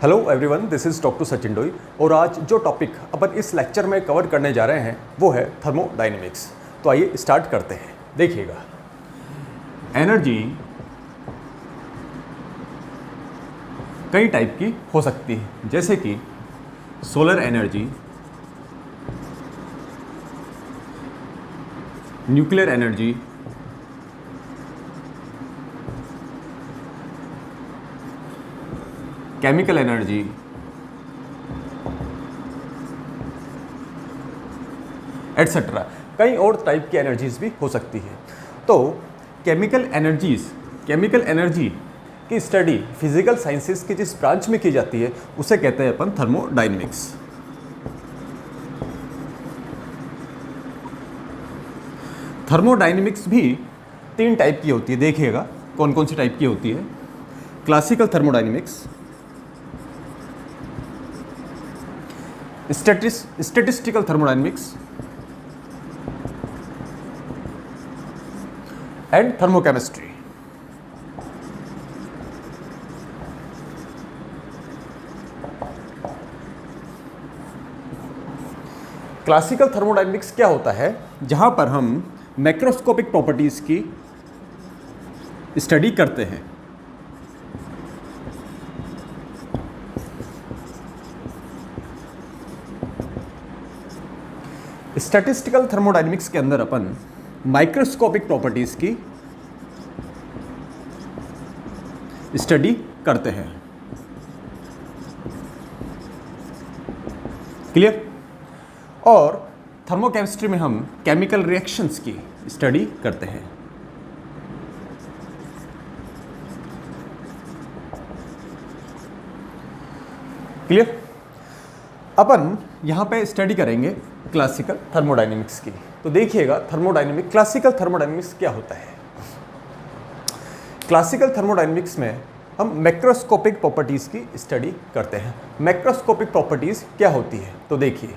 Hello everyone, this is doctor Sachin Doi और आज जो टॉपिक अपन इस लेक्चर में कवर करने जा रहे हैं वो है थर्मोडायनेमिक्स। तो आइए स्टार्ट करते हैं। देखिएगा, एनर्जी कई टाइप की हो सकती है, जैसे कि solar energy, nuclear energy, chemical energy, etcetera. कई और टाइप की एनर्जीज भी हो सकती है। तो केमिकल एनर्जी की स्टडी फिजिकल साइंसेस की जिस ब्रांच में की जाती है उसे कहते हैं अपन थर्मोडायनेमिक्स। थर्मोडायनेमिक्स भी तीन टाइप की होती है। देखिएगा कौन कौन सी टाइप की होती है। Classical thermodynamics, statistical thermodynamics and thermochemistry. Classical thermodynamics क्या होता है? जहां पर हम मैक्रोस्कोपिक प्रॉपर्टीज की स्टडी करते हैं। स्टैटिस्टिकल थर्मोडायनेमिक्स के अंदर अपन माइक्रोस्कोपिक प्रॉपर्टीज की स्टडी करते हैं। क्लियर? और थर्मोकेमिस्ट्री में हम केमिकल रिएक्शंस की स्टडी करते हैं। क्लियर? अपन यहां पे स्टडी करेंगे क्लासिकल थर्मोडायनेमिक्स की। तो देखिएगा क्लासिकल थर्मोडायनेमिक्स क्या होता है। क्लासिकल थर्मोडायनेमिक्स में हम मैक्रोस्कोपिक प्रॉपर्टीज की स्टडी करते हैं। मैक्रोस्कोपिक प्रॉपर्टीज क्या होती है? तो देखिए,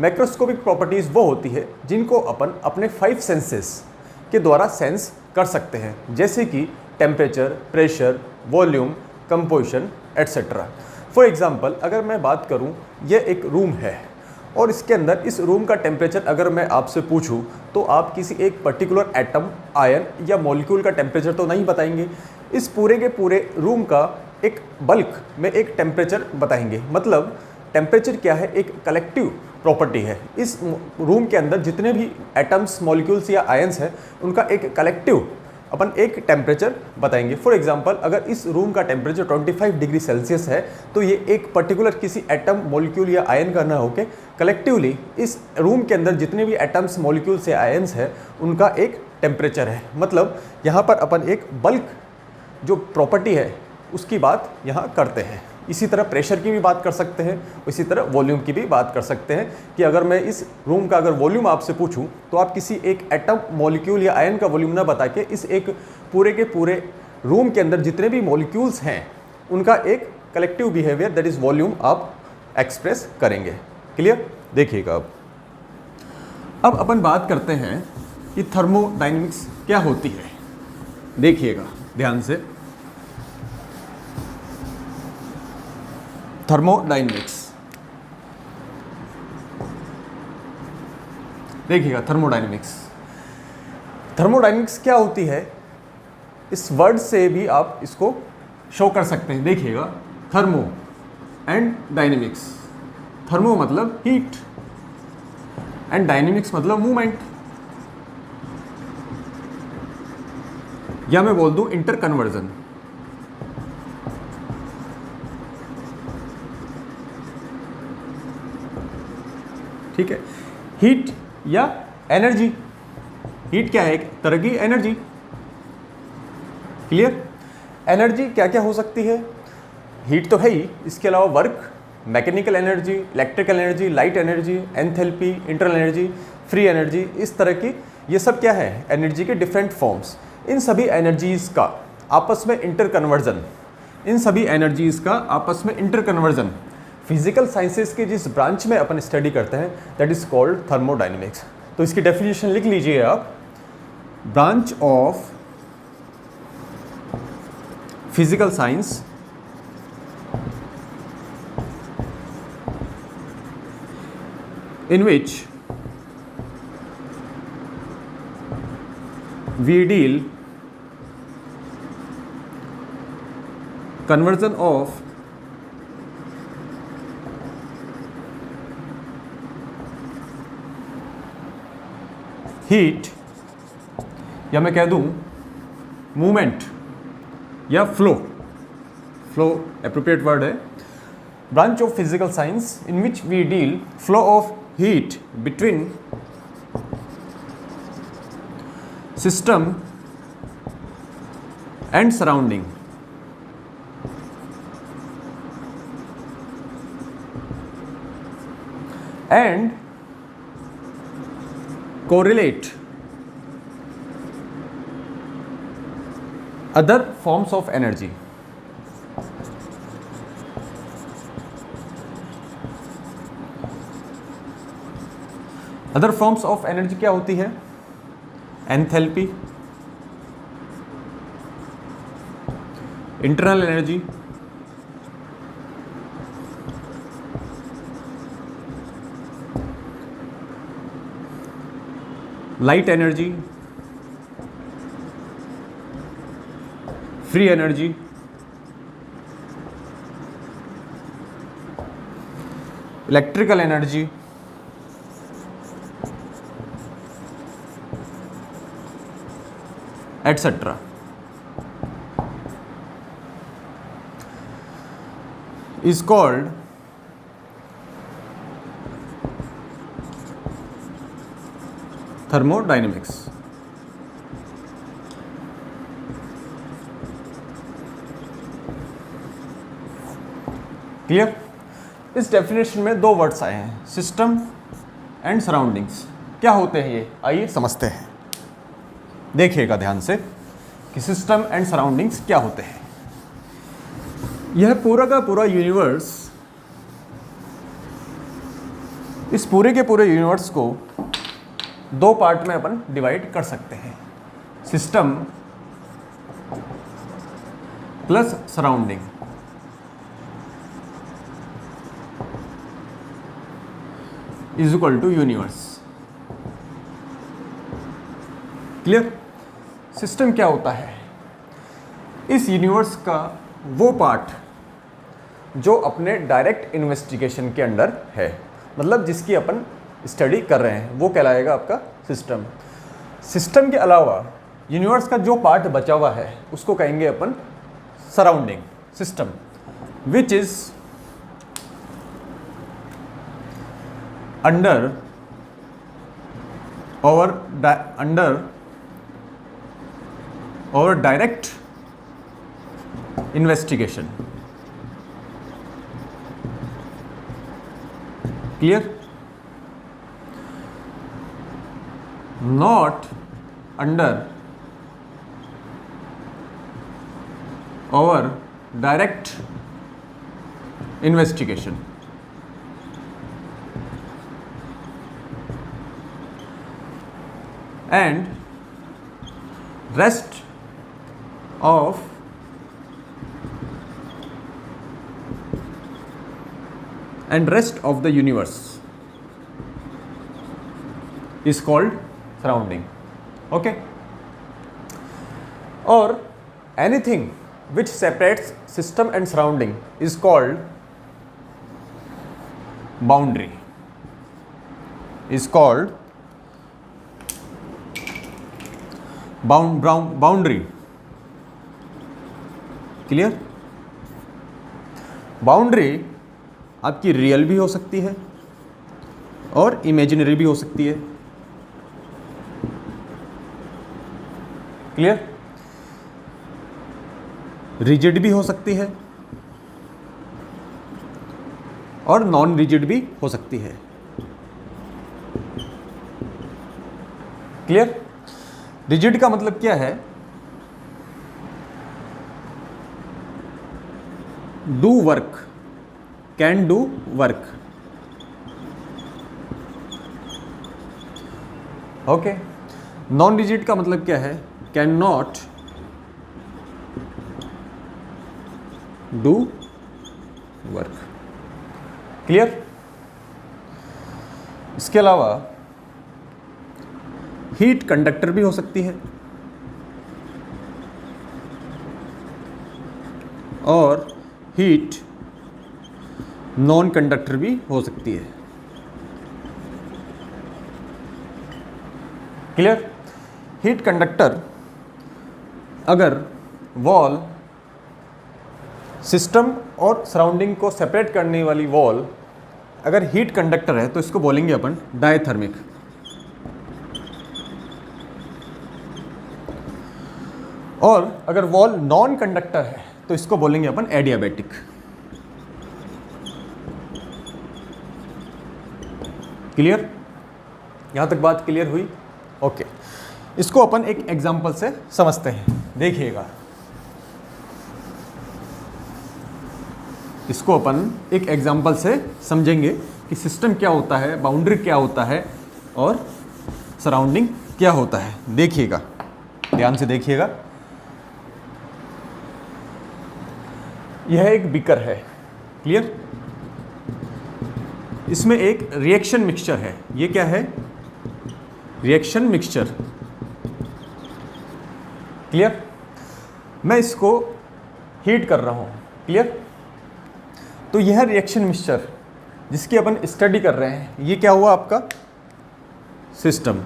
मैक्रोस्कोपिक प्रॉपर्टीज वो होती है जिनको अपन अपने 5 सेंसेस के द्वारा सेंस कर सकते हैं, जैसे कि temperature, pressure, volume, composition etcetera. For example, अगर मैं बात करूं, ये एक रूम है और इसके अंदर इस रूम का टेम्परेचर अगर मैं आपसे पूछूं तो आप किसी एक पर्टिकुलर एटम, आयन या मॉलिक्यूल का टेम्परेचर तो नहीं बताएंगे। इस पूरे के पूरे रूम का एक बल्क में एक टेम्परेचर बताएंगे। मतलब टेम्परेचर क्या है? एक कलेक्टिव प्रॉपर्टी है। इस रूम के अंदर जितने भी एटम्स, मॉलिक्यूल्स या आयन्स हैं उनका एक कलेक्टिव अपन एक टेम्परेचर बताएंगे। फॉर एग्जांपल, अगर इस रूम का टेम्परेचर 25 डिग्री सेल्सियस है तो ये एक पर्टिकुलर किसी एटम, मॉलिक्यूल या आयन का ना होकर कलेक्टिवली इस रूम के अंदर जितने भी एटम्स, मॉलिक्यूल्स या आयन्स हैं उनका एक टेम्परेचर है। मतलब यहाँ पर अपन एक बल्क जो प्रॉपर्टी है उसकी बात यहाँ करते हैं। इसी तरह प्रेशर की भी बात कर सकते हैं, इसी तरह वॉल्यूम की भी बात कर सकते हैं कि अगर मैं इस रूम का अगर वॉल्यूम आपसे पूछूं तो आप किसी एक एटम, मॉलिक्यूल या आयन का वॉल्यूम ना बता के इस एक पूरे के पूरे रूम के अंदर जितने भी मॉलिक्यूल्स हैं उनका एक collective behaviour, that is volume, आप एक्सप्रेस करेंगे। क्लियर? देखिएगा, अब अपन बात करते हैं कि थर्मोडायनेमिक्स क्या होती है। देखिएगा ध्यान से, थर्मोडायनेमिक्स। देखिएगा थर्मोडायनेमिक्स क्या होती है, इस वर्ड से भी आप इसको शो कर सकते हैं। देखिएगा, थर्मो एंड डायनेमिक्स। थर्मो मतलब हीट एंड डायनेमिक्स मतलब मूवमेंट, या मैं बोल दूं इंटर कन्वर्जन। ठीक है? हीट या एनर्जी। हीट क्या है? एक तरह की एनर्जी। क्लियर? एनर्जी क्या क्या हो सकती है? हीट तो है ही, इसके अलावा work, mechanical energy, electrical energy, light energy, enthalpy, internal energy, free energy, इस तरह की ये सब क्या है? एनर्जी के डिफरेंट फॉर्म्स। इन सभी एनर्जीज का आपस में इंटर कन्वर्जन फिजिकल साइंसेस के जिस ब्रांच में अपन स्टडी करते हैं दैट इज कॉल्ड थर्मोडायनेमिक्स। तो इसकी डेफिनेशन लिख लीजिए आप, branch of physical science in which we deal conversion of heat, या मैं कह दूं मूवमेंट या फ्लो एप्रोप्रिएट वर्ड है, branch of physical science in which we deal flow of heat between system and surrounding, and correlate other forms of energy. Other forms of energy क्या होती है? Enthalpy, internal energy, light energy, free energy, electrical energy, etcetera. is called thermodynamics. Clear? इस definition में दो words आए हैं, system and surroundings. क्या होते हैं ये? आइए समझते हैं. देखिएगा ध्यान से कि सिस्टम एंड सराउंडिंग्स क्या होते हैं. यह पूरा का पूरा यूनिवर्स, इस पूरे के पूरे यूनिवर्स को दो पार्ट में अपन डिवाइड कर सकते हैं, system plus surrounding. Is equal to universe. Clear? System क्या होता है? इस यूनिवर्स का वो पार्ट जो अपने डायरेक्ट इन्वेस्टिगेशन के अंडर है, मतलब जिसकी अपन स्टडी कर रहे हैं, वो कहलाएगा आपका सिस्टम. सिस्टम के अलावा यूनिवर्स का जो पार्ट बचा हुआ है उसको कहेंगे अपन surrounding system, which is under our direct investigation. Clear? Not under our direct investigation. and rest of the universe is called surrounding. Okay? Or anything which separates system and surrounding is called boundary. Is called boundary. Clear? Boundary आपकी real भी हो सकती है और imaginary भी हो सकती है. क्लियर? रिजिड भी हो सकती है और नॉन रिजिड भी हो सकती है. क्लियर? रिजिड का मतलब क्या है? Do work, can do work. Okay. Non rigid का मतलब क्या है? Can not do work. Clear? इसके अलावा हीट कंडक्टर भी हो सकती है और हीट नॉन कंडक्टर भी हो सकती है। क्लियर? हीट कंडक्टर, अगर वॉल सिस्टम और सराउंडिंग को सेपरेट करने वाली वॉल अगर हीट कंडक्टर है तो इसको बोलेंगे अपन डायथर्मिक। और अगर वॉल नॉन कंडक्टर है तो इसको बोलेंगे अपन एडियाबैटिक। क्लियर? यहां तक बात क्लियर हुई? ओके, इसको अपन एक एग्जांपल से समझते हैं। देखिएगा, इसको अपन एक एग्जांपल से समझेंगे कि सिस्टम क्या होता है, बाउंड्री क्या होता है और सराउंडिंग क्या होता है। देखिएगा, ध्यान से देखिएगा। यह एक बीकर है। क्लियर? इसमें एक रिएक्शन मिक्सचर है। ये क्या है? Reaction mixture. क्लियर? मैं इसको हीट कर रहा हूं। क्लियर? तो यह रिएक्शन मिक्सचर जिसकी अपन स्टडी कर रहे हैं, ये क्या हुआ आपका? सिस्टम।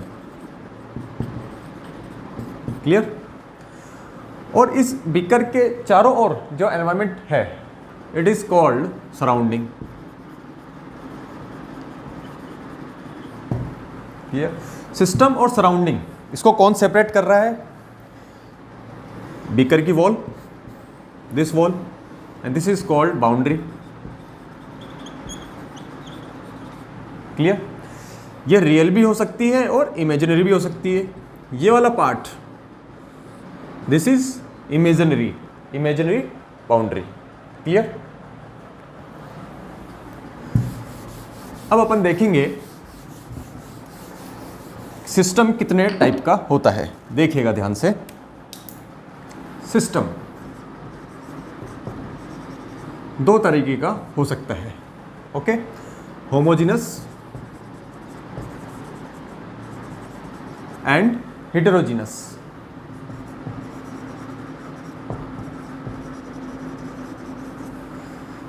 क्लियर? और इस बीकर के चारों ओर जो एनवायरनमेंट है, it is called surrounding. Clear? System और सराउंडिंग, इसको कौन सेपरेट कर रहा है? बीकर की wall, this wall, and this is called boundary. Clear? ये रियल भी हो सकती है और इमेजिनरी भी हो सकती है। ये वाला part, this is imaginary, imaginary boundary. Clear? अब अपन देखेंगे सिस्टम कितने टाइप का होता है। देखिएगा ध्यान से। सिस्टम दो तरीके का हो सकता है। Okay? Homogeneous and heterogeneous.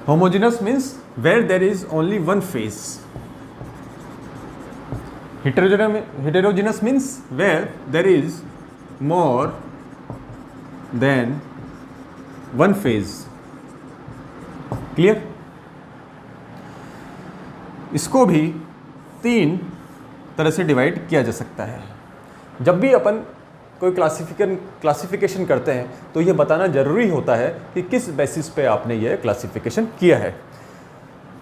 Homogeneous means where there is only one phase. Heterogeneous means where there is more than one phase. Clear? इसको भी तीन तरह से डिवाइड किया जा सकता है। जब भी अपन कोई क्लासिफिकेशन करते हैं तो ये बताना जरूरी होता है कि किस बेसिस पे आपने ये क्लासिफिकेशन किया है।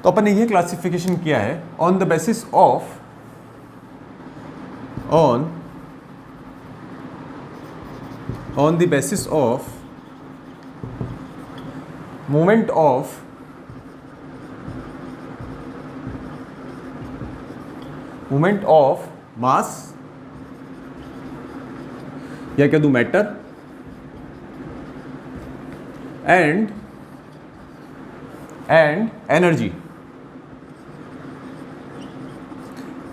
तो अपन ने ये क्लासिफिकेशन किया है on the basis of on the basis of moment of mass, या क्या दूं, matter, and energy.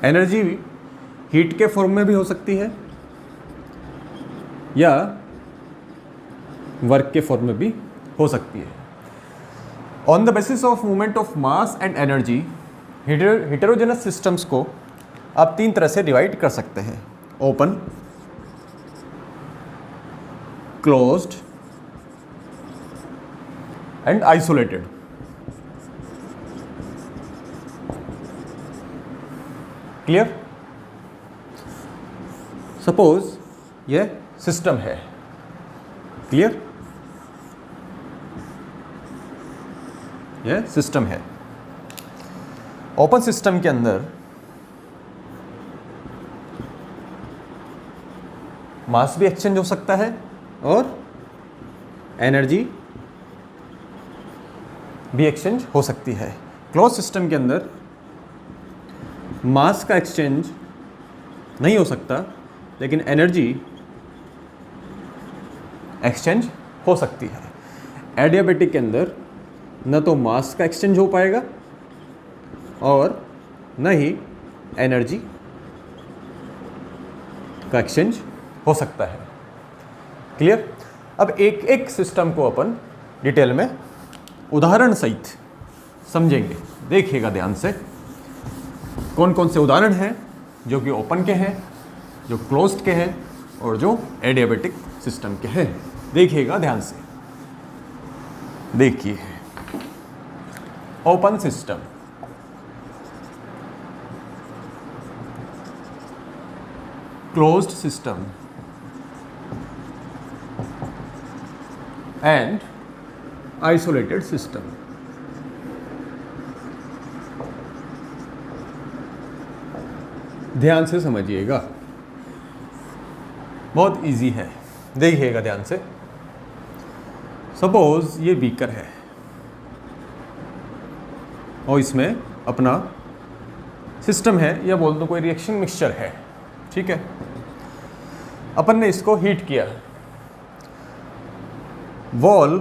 Energy heat के फॉर्म में भी हो सकती है या वर्क के फॉर्म में भी हो सकती है। On the basis of movement of mass and energy, heterogeneous systems को आप तीन तरह से डिवाइड कर सकते हैं: open, closed end isolated. Clear? Suppose यह सिस्टम है। क्लियर? यह सिस्टम है। ओपन सिस्टम के अंदर मास भी एक्सचेंज हो सकता है और एनर्जी भी एक्सचेंज हो सकती है। क्लोज सिस्टम के अंदर मास का एक्सचेंज नहीं हो सकता, लेकिन एनर्जी एक्सचेंज हो सकती है। एडियाबैटिक के अंदर न तो मास का एक्सचेंज हो पाएगा और न ही एनर्जी का एक्सचेंज हो सकता है। क्लियर? अब एक एक सिस्टम को अपन डिटेल में उदाहरण सहित समझेंगे। देखिएगा ध्यान से, कौन कौन से उदाहरण हैं जो कि ओपन के हैं, जो क्लोज्ड के हैं और जो एडियाबेटिक सिस्टम के हैं। देखिएगा ध्यान से। देखिए, open system, closed system and isolated system. ध्यान से समझिएगा, बहुत इजी है। देखिएगा ध्यान से। सपोज ये बीकर है और इसमें अपना सिस्टम है, या बोल दो कोई रिएक्शन मिक्सचर है। ठीक है, अपन ने इसको हीट किया। वॉल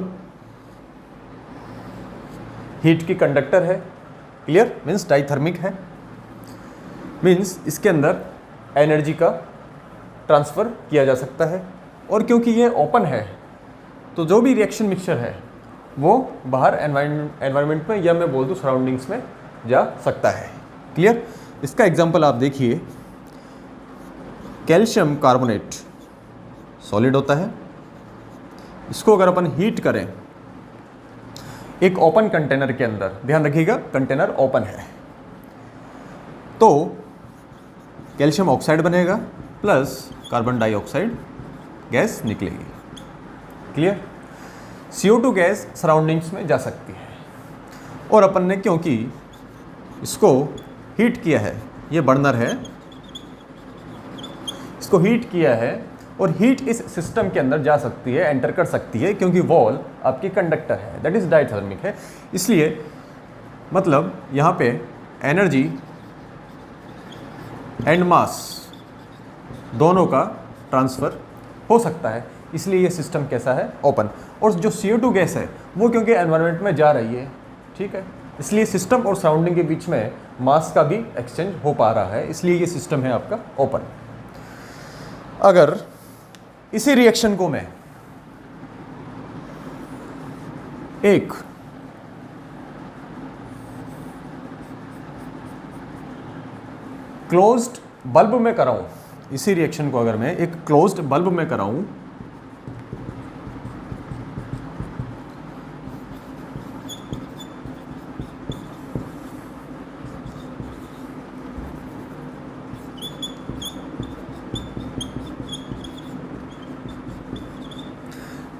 हीट की कंडक्टर है। क्लियर? मीन्स डाइथर्मिक है, मीन्स इसके अंदर एनर्जी का ट्रांसफ़र किया जा सकता है। और क्योंकि ये ओपन है तो जो भी रिएक्शन मिक्सचर है वो बाहर एनवायरनमेंट में, या मैं बोल दूँ सराउंडिंग्स में जा सकता है। क्लियर? इसका एग्जांपल आप देखिए, कैल्शियम कार्बोनेट सॉलिड होता है। इसको अगर अपन हीट करें एक ओपन कंटेनर के अंदर, ध्यान रखिएगा कंटेनर ओपन है, तो कैल्शियम ऑक्साइड बनेगा प्लस कार्बन डाइऑक्साइड गैस निकलेगी। क्लियर? CO2 गैस सराउंडिंग्स में जा सकती है। और अपन ने क्योंकि इसको हीट किया है, ये बर्नर है, इसको हीट किया है और हीट इस सिस्टम के अंदर जा सकती है, एंटर कर सकती है, क्योंकि वॉल आपकी कंडक्टर है, दैट इज डाइथर्मिक है। इसलिए मतलब यहाँ पे एनर्जी एंड मास दोनों का ट्रांसफ़र हो सकता है। इसलिए ये सिस्टम कैसा है? ओपन। और जो CO2 गैस है वो क्योंकि एनवायरनमेंट में जा रही है, ठीक है, इसलिए सिस्टम और सराउंडिंग के बीच में मास का भी एक्सचेंज हो पा रहा है, इसलिए ये सिस्टम है आपका ओपन। अगर इसी रिएक्शन को मैं एक क्लोज्ड बल्ब में कराऊं, इसी रिएक्शन को अगर मैं एक क्लोज्ड बल्ब में कराऊं,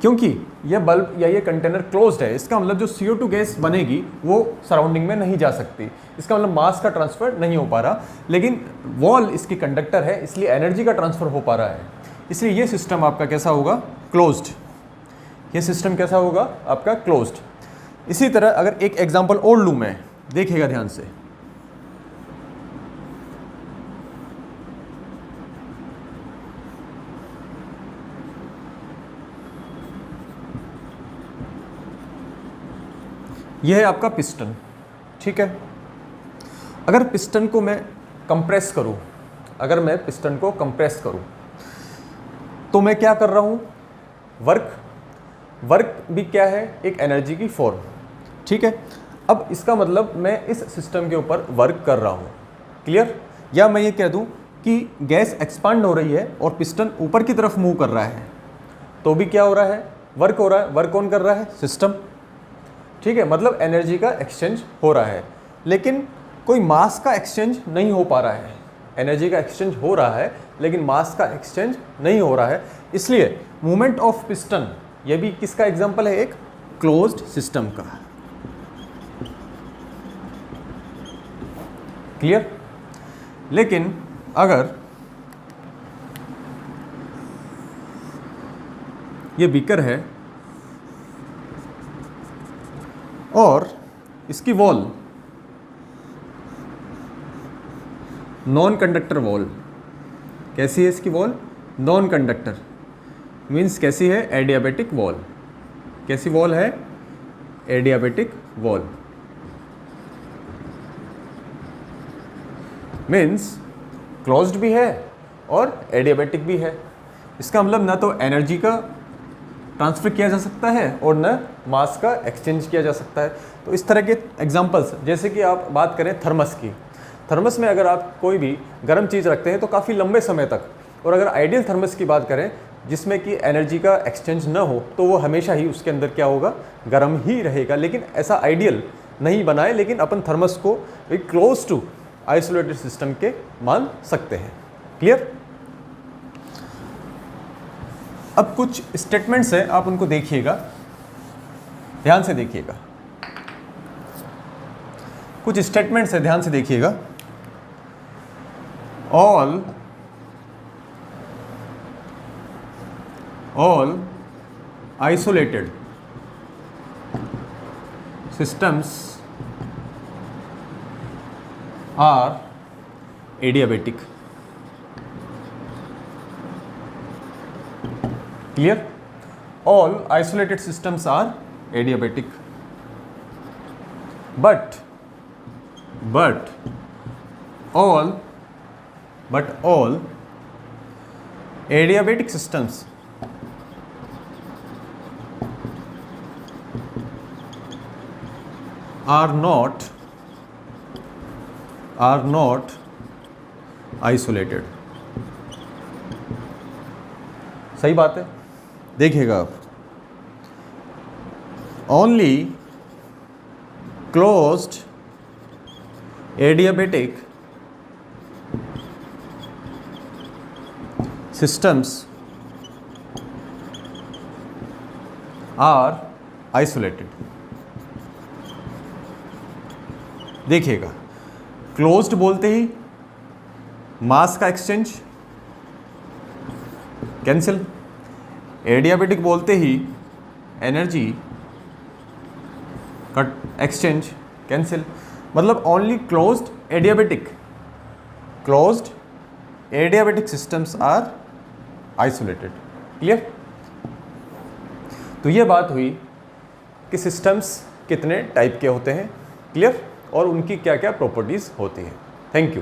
क्योंकि यह बल्ब या ये कंटेनर क्लोज्ड है, इसका मतलब जो CO2 गैस बनेगी वो सराउंडिंग में नहीं जा सकती, इसका मतलब मास का ट्रांसफ़र नहीं हो पा रहा। लेकिन वॉल इसकी कंडक्टर है, इसलिए एनर्जी का ट्रांसफ़र हो पा रहा है, इसलिए ये सिस्टम आपका कैसा होगा? क्लोज्ड। ये सिस्टम कैसा होगा? आपका क्लोज्ड। इसी तरह अगर एक एग्जाम्पल और लूँ मैं, देखिएगा ध्यान से। यह है आपका पिस्टन, ठीक है। अगर पिस्टन को मैं कंप्रेस करूं, अगर मैं पिस्टन को कंप्रेस करूं तो मैं क्या कर रहा हूं? वर्क भी क्या है? एक एनर्जी की फॉर्म, ठीक है। अब इसका मतलब मैं इस सिस्टम के ऊपर वर्क कर रहा हूं, क्लियर। या मैं ये कह दूं कि गैस एक्सपांड हो रही है और पिस्टन ऊपर की तरफ मूव कर रहा है, तो भी क्या हो रहा है? वर्क हो रहा है। वर्क कौन कर रहा है? सिस्टम, ठीक है। मतलब एनर्जी का एक्सचेंज हो रहा है, लेकिन कोई मास का एक्सचेंज नहीं हो पा रहा है। एनर्जी का एक्सचेंज हो रहा है लेकिन मास का एक्सचेंज नहीं हो रहा है। इसलिए मूवमेंट ऑफ पिस्टन, ये भी किसका एग्जांपल है? एक क्लोज्ड सिस्टम का, क्लियर। लेकिन अगर ये बीकर है और इसकी वॉल नॉन कंडक्टर वॉल, कैसी है इसकी वॉल? नॉन कंडक्टर, मीन्स कैसी है? Adiabatic wall. कैसी वॉल है? Adiabatic wall. मीन्स क्लोज्ड भी है और एडियाबेटिक भी है। इसका मतलब ना तो एनर्जी का ट्रांसफ़र किया जा सकता है और न मास का एक्सचेंज किया जा सकता है। तो इस तरह के एग्जांपल्स, जैसे कि आप बात करें थर्मस की, थर्मस में अगर आप कोई भी गर्म चीज़ रखते हैं तो काफ़ी लंबे समय तक, और अगर आइडियल थर्मस की बात करें जिसमें कि एनर्जी का एक्सचेंज न हो, तो वो हमेशा ही उसके अंदर क्या होगा, गर्म ही रहेगा। लेकिन ऐसा आइडियल नहीं बनाए, लेकिन अपन थर्मस को क्लोज टू आइसोलेटेड सिस्टम के मान सकते हैं। क्लियर? अब कुछ स्टेटमेंट्स हैं, आप उनको देखिएगा, ध्यान से देखिएगा। कुछ स्टेटमेंट्स हैं, ध्यान से देखिएगा। all isolated systems are adiabatic. Clear? All isolated systems are adiabatic, but all adiabatic systems are not isolated. सही बात है, देखिएगा आप। Only closed adiabatic systems are isolated. देखिएगा, क्लोज्ड बोलते ही मास का एक्सचेंज कैंसिल, एडियाबेटिक बोलते ही एनर्जी का एक्सचेंज कैंसिल। मतलब only closed adiabatic systems are isolated. Clear? तो ये बात हुई कि सिस्टम्स कितने टाइप के होते हैं, क्लियर, और उनकी क्या क्या प्रॉपर्टीज़ होती हैं। Thank you.